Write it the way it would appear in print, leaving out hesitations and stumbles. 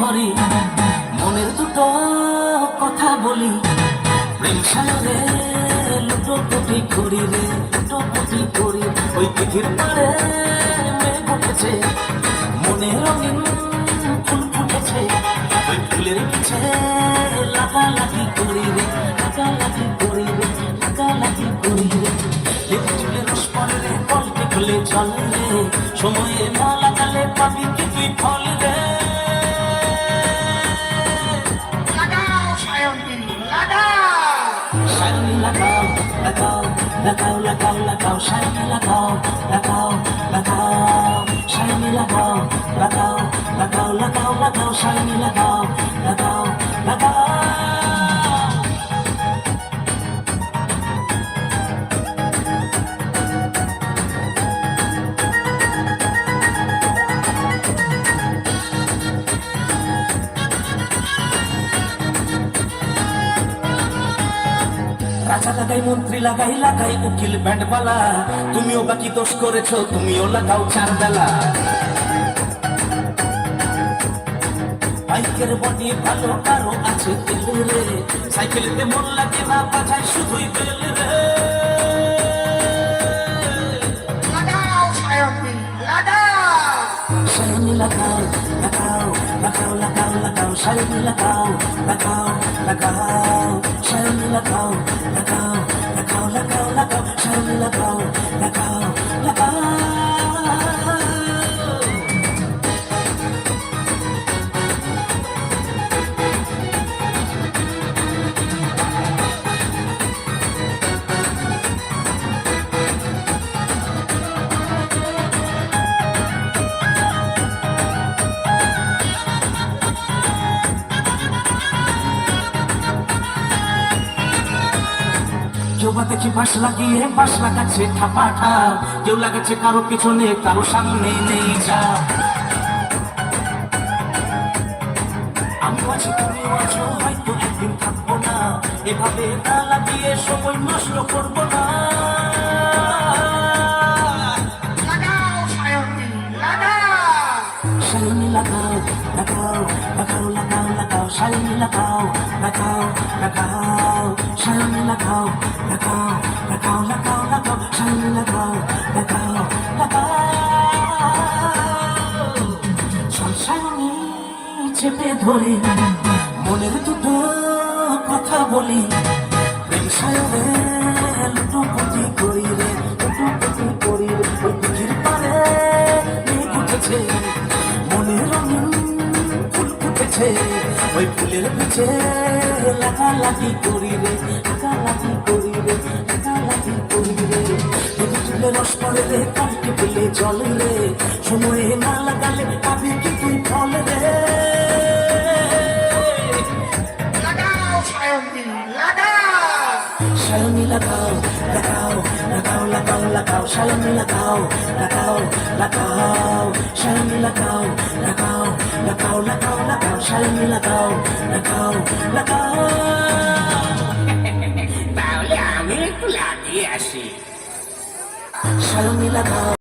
করি, মনের দুটো কথা বলি, প্রেম সাগরে লুটোপুটি করি রে, লুটোপুটি করি। ওই দিঘির পাড়ে মেঘ উঠেছে, মনে রঙিন ফুল ফুটেছে, ওই ফুলের পিছে লাগালাগি করি রে, লাগালাগি করি রে, লাগালাগি করি রে। লেবু চুলে রস পড়ে রে, কলকে খুলে জল রে, সময়ে না লাগালে পাবি কি তুই ফল রে। সায়নী লাগাও লাগাও লাগাও লাগাও লাগাও, সায়নী লাগাও লাগাও লাগাও, সায়নী লাগাও লাগাও লাগাও লাগাও লাগাও, সায়নী লাগাও লাগাও লাগাও। রাজা লাগাই, মন্ত্রী লাগাই, লাগাই উকিল ব্যান্ডওয়ালা, তুমিও বাকি দোষ করেছো, তুমিও লাগাও চার বেলা। বাইকের বডি ভালো, কারো আছে তেল রে, সাইকেলেতে মন লাগে না, বাজায় শুধুই বেল রে। সায়নী লাগাও লাগাও লাগাও লাগাও লাগাও, সায়নী লাগাও লাগাও লাগাও, সায়নী লাগাও লাগাও লাগাও লাগাও লাগাও, সায়নী লাগাও লাগাও লাগাও। কেউ বা দেখি বাঁশ লাগিয়ে বাঁশ লাগাচ্ছে ঠাপাঠা, কেউ লাগাচ্ছে কারো পিছনে কারো সামনে নেই যা। আমি আছি তুমিও আছো, হয়তো একদিন থাকবো না, এভাবে না লাগিয়ে সময় নষ্ট করবো না। সায়নী লাগাও লাগাও লাগাও লাগাও লাগাও, সায়নী লাগাও লাগাও লাগাও, সায়নী লাগাও লাগাও লাগাও লাগাও লাগাও, সায়নী লাগাও লাগাও লাগাও। সায়নী চেপে ধরে মনের দুটো কথা বলি, প্রেম সায়রে লুটোপুটি করি রে, লুটোপুটি করি রে। ওই দিঘির পাড়ে মেঘ উঠেছে, মনে রঙিন ফুল ফুটেছে, ওই ফুলের পিছে লাগালাগি করি রে, লাগালাগি করি রে, লাগালাগি করি রে। লেবু চুলে রস পড়ে রে, কলকে পেলে জল রে, সময়ে না লাগালে পাবি কি তুই ফল রে। সায়নী লাগাও লাগাও লাগাও লাগাও লাগাও, সায়নী লাগাও লাগাও লাগাও, সায়নী লাগাও লাগাও লাগাও লাগাও লাগাও, সায়নী লাগাও লাগাও লাগাও। তাহলে আমি একটু লাগিয়ে আসি। সায়নী লাগাও।